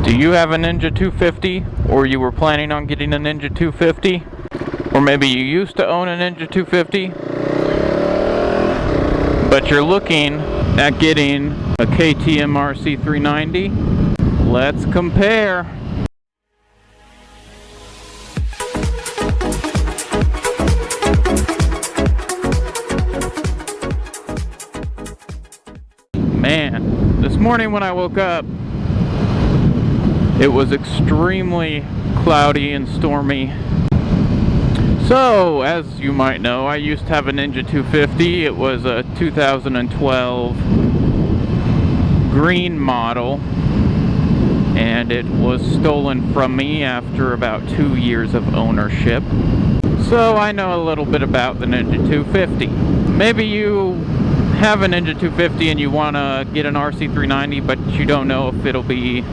Do you have a Ninja 250, or you were planning on getting a Ninja 250? Or maybe you used to own a Ninja 250, but you're looking at getting a KTM RC390? Let's compare. Man, this morning when I woke up, it was extremely cloudy and stormy. So, as you might know, I used to have a Ninja 250. It was a 2012 green model, and it was stolen from me after about 2 years of ownership. So I know a little bit about the Ninja 250. Maybe you have a Ninja 250 and you want to get an RC390, but you don't know if it'll be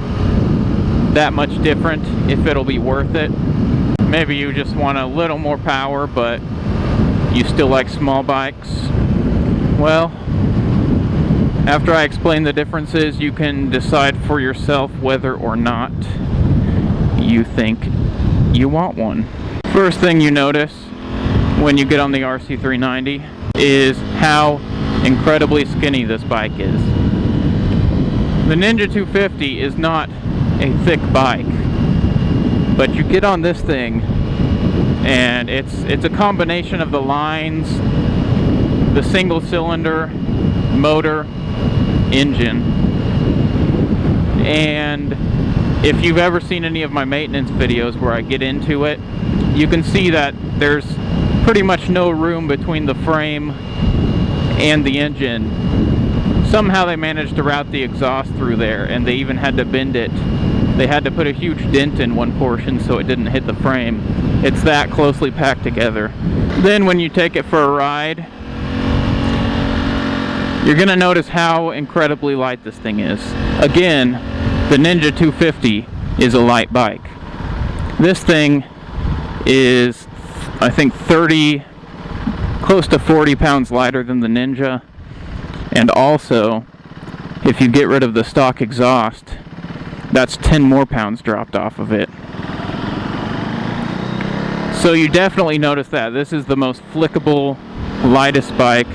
that much different, if it'll be worth it. Maybe you just want a little more power, but you still like small bikes. Well, after I explain the differences, you can decide for yourself whether or not you think you want one. First thing you notice when you get on the RC390 is how incredibly skinny this bike is. The Ninja 250 is not a thick bike, but you get on this thing and it's a combination of the lines, the single cylinder motor, engine, and if you've ever seen any of my maintenance videos where I get into it, you can see that there's pretty much no room between the frame and the engine. Somehow they managed to route the exhaust through there, and they even had to bend it. They had to put a huge dent in one portion so it didn't hit the frame. It's that closely packed together. Then when you take it for a ride, you're gonna notice how incredibly light this thing is. Again, the Ninja 250 is a light bike. This thing is, I think, close to 40 pounds lighter than the Ninja. And also, if you get rid of the stock exhaust, that's 10 more pounds dropped off of it. So you definitely notice that. This is the most flickable, lightest bike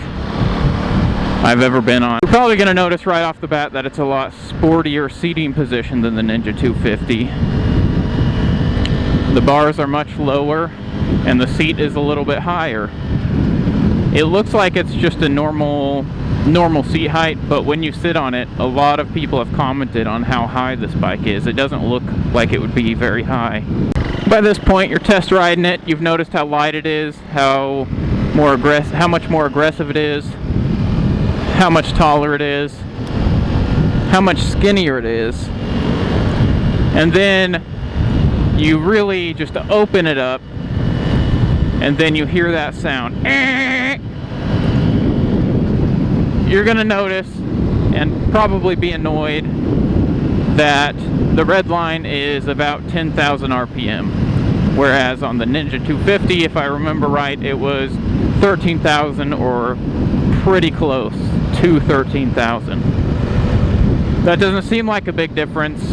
I've ever been on. You're probably going to notice right off the bat that it's a lot sportier seating position than the Ninja 250. The bars are much lower and the seat is a little bit higher. It looks like it's just a normal seat height, but when you sit on it, a lot of people have commented on how high this bike is. It doesn't look like it would be very high. By this point, you're test riding it. You've noticed how light it is, how much more aggressive it is, how much taller it is, how much skinnier it is. And then you really just open it up, and then you hear that sound. You're gonna notice and probably be annoyed that the red line is about 10,000 RPM, whereas on the Ninja 250, if I remember right, it was 13,000 or pretty close to 13,000. That doesn't seem like a big difference,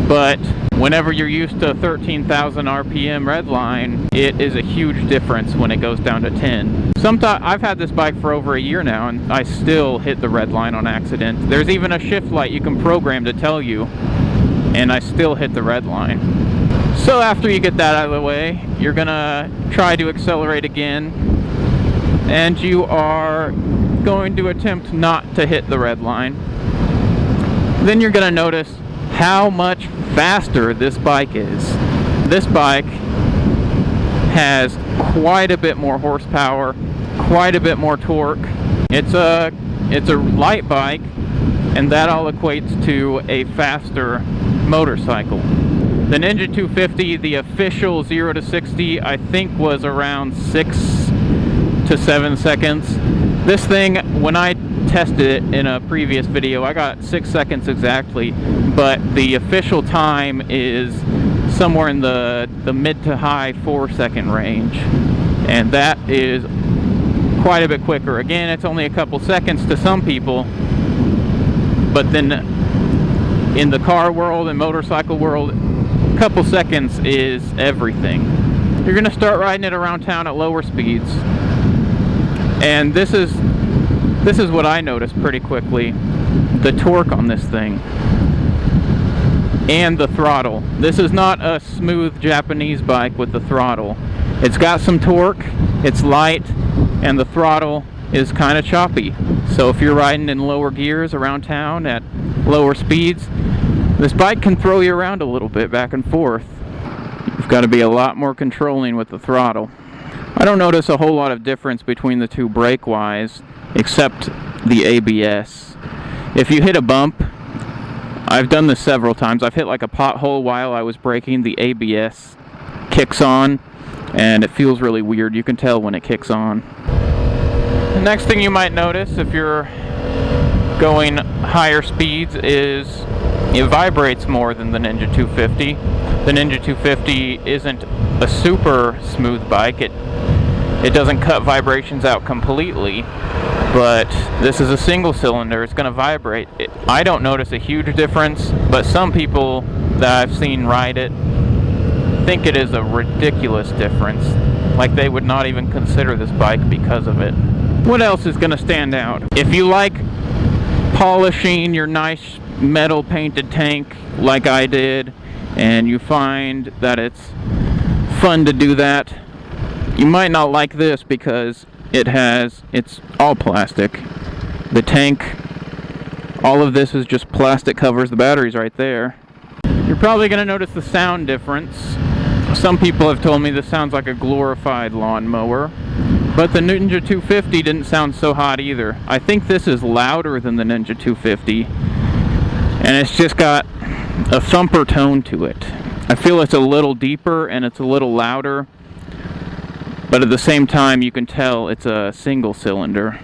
but whenever you're used to 13,000 RPM red line, it is a huge difference when it goes down to 10. Sometimes I've had this bike for over a year now and I still hit the red line on accident. There's even a shift light you can program to tell you, and I still hit the red line. So after you get that out of the way, you're gonna try to accelerate again, and you are going to attempt not to hit the red line. Then you're gonna notice how much faster this bike is. This bike has quite a bit more horsepower, quite a bit more torque. It's a light bike, and that all equates to a faster motorcycle. The Ninja 250, the official 0 to 60, I think was around 6 to 7 seconds. This thing, when I tested it in a previous video, I got 6 seconds exactly, but the official time is somewhere in the mid to high 4-second range, and that is quite a bit quicker. Again, it's only a couple seconds to some people, but then in the car world and motorcycle world, a couple seconds is everything. You're going to start riding it around town at lower speeds, and this is what I noticed pretty quickly: the torque on this thing and the throttle. This is not a smooth Japanese bike with the throttle. It's got some torque, it's light, and the throttle is kind of choppy. So if you're riding in lower gears around town at lower speeds, this bike can throw you around a little bit back and forth. You've got to be a lot more controlling with the throttle. I don't notice a whole lot of difference between the two brake-wise, except the ABS. If you hit a bump, I've done this several times, I've hit like a pothole while I was braking, the ABS kicks on, and it feels really weird. You can tell when it kicks on. The next thing you might notice if you're going higher speeds is it vibrates more than the Ninja 250. The Ninja 250 isn't a super smooth bike. It doesn't cut vibrations out completely, but this is a single cylinder. It's going to vibrate. I don't notice a huge difference, but some people that I've seen ride it think it is a ridiculous difference. Like they would not even consider this bike because of it. What else is going to stand out? If you like polishing your nice metal painted tank like I did, and you find that it's fun to do that, you might not like this because it's all plastic. The tank, all of this is just plastic, covers the batteries right there. You're probably going to notice the sound difference. Some people have told me this sounds like a glorified lawnmower, but the Ninja 250 didn't sound so hot either. I think this is louder than the Ninja 250, and it's just got a thumper tone to it. I feel it's a little deeper and it's a little louder, but at the same time you can tell it's a single cylinder.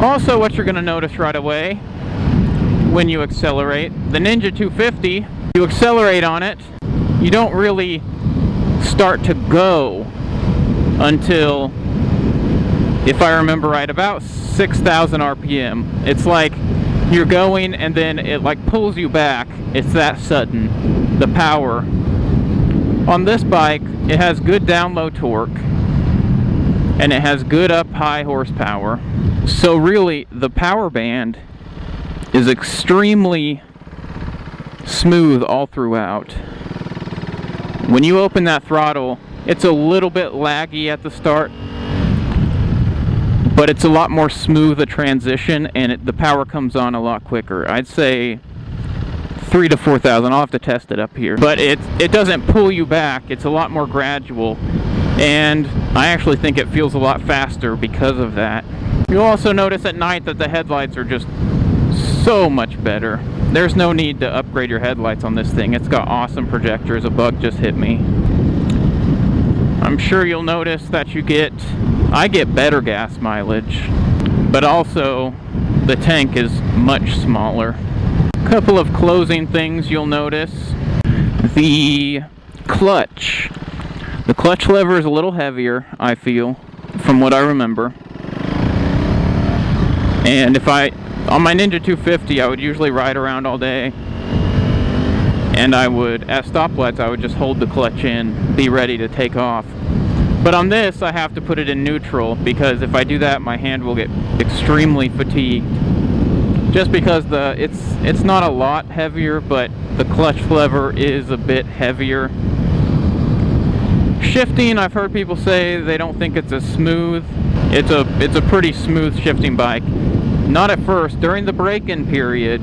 Also, what you're going to notice right away when you accelerate, the Ninja 250, you accelerate on it, you don't really start to go until, if I remember right, about 6,000 RPM. It's like you're going and then it like pulls you back. It's that sudden, the power. On this bike, it has good down-low torque and it has good up-high horsepower. So really, the power band is extremely smooth all throughout. When you open that throttle, it's a little bit laggy at the start, but it's a lot more smooth a transition, and the power comes on a lot quicker. I'd say 3,000 to 4,000. I'll have to test it up here. But it doesn't pull you back. It's a lot more gradual, and I actually think it feels a lot faster because of that. You'll also notice at night that the headlights are just so much better. There's no need to upgrade your headlights on this thing. It's got awesome projectors. A bug just hit me. I'm sure you'll notice that I get better gas mileage, but also the tank is much smaller. A couple of closing things you'll notice. The clutch. The clutch lever is a little heavier, I feel, from what I remember. And on my Ninja 250, I would usually ride around all day, and at stoplights, I would just hold the clutch in, be ready to take off. But on this, I have to put it in neutral, because if I do that, my hand will get extremely fatigued. Just because it's not a lot heavier, but the clutch lever is a bit heavier. Shifting, I've heard people say they don't think it's as smooth. It's a pretty smooth shifting bike. Not at first. During the break-in period,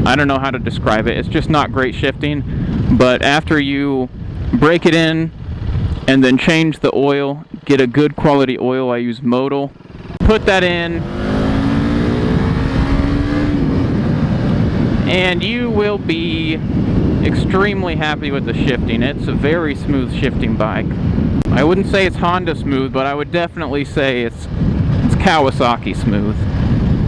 I don't know how to describe it. It's just not great shifting. But after you break it in and then change the oil, get a good quality oil, I use Modal, put that in, and you will be extremely happy with the shifting. It's a very smooth shifting bike. I wouldn't say it's Honda smooth, but I would definitely say it's Kawasaki smooth.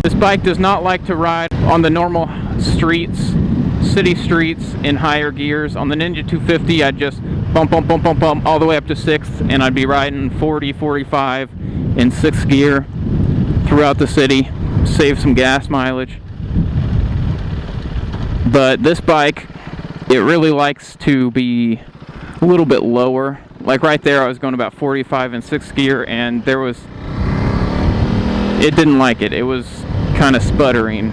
This bike does not like to ride on the normal streets, city streets in higher gears. On the Ninja 250, I'd just bump all the way up to 6th, and I'd be riding 40, 45 in 6th gear throughout the city. save some gas mileage. But this bike, it really likes to be a little bit lower. Like right there, I was going about 45 in 6th gear, and it didn't like it. It was kind of sputtering.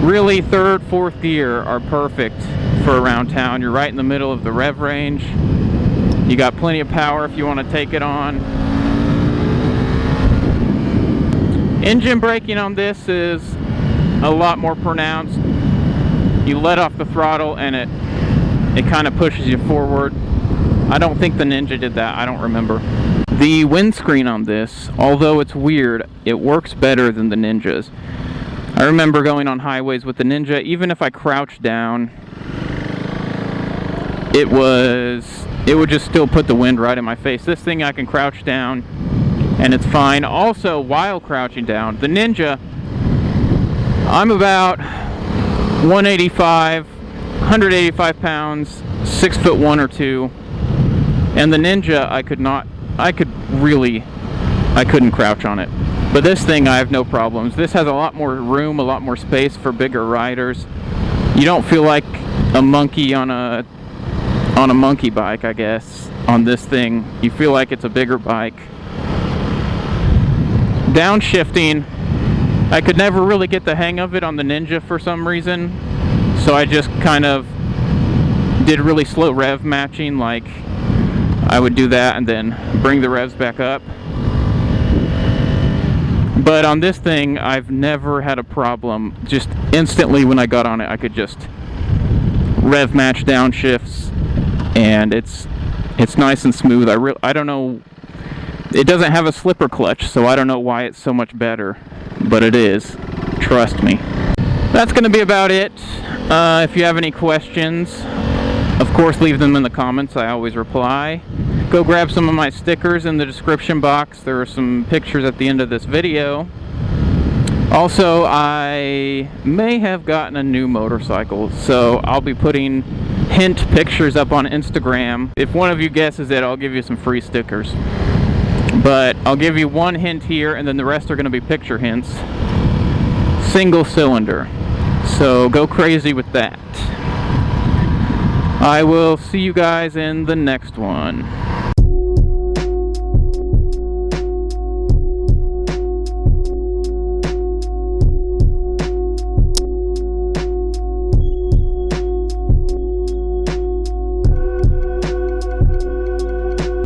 Really, 3rd, 4th gear are perfect for around town. You're right in the middle of the rev range. You got plenty of power if you want to take it on. Engine braking on this is a lot more pronounced. You let off the throttle and it kind of pushes you forward. I don't think the Ninja did that. I don't remember. The windscreen on this, although it's weird, it works better than the Ninjas. I remember going on highways with the Ninja, even if I crouched down, it would just still put the wind right in my face. This thing, I can crouch down and it's fine. Also, while crouching down, the Ninja, I'm about 185 pounds, 6'1" or 2, and the Ninja, I couldn't crouch on it. But this thing, I have no problems. This has a lot more room, a lot more space for bigger riders. You don't feel like a monkey on a monkey bike, I guess. On this thing, you feel like it's a bigger bike. Downshifting, I could never really get the hang of it on the Ninja for some reason, so I just kind of did really slow rev matching. Like, I would do that and then bring the revs back up. But on this thing, I've never had a problem. Just instantly when I got on it, I could just rev match downshifts, and it's nice and smooth. I don't know, it doesn't have a slipper clutch, so I don't know why it's so much better, but it is. Trust me. That's going to be about it. If you have any questions, of course, leave them in the comments. I always reply. Go grab some of my stickers in the description box. There are some pictures at the end of this video. Also, I may have gotten a new motorcycle, so I'll be putting hint pictures up on Instagram. If one of you guesses it, I'll give you some free stickers. But I'll give you one hint here, and then the rest are going to be picture hints. Single cylinder. So go crazy with that. I will see you guys in the next one.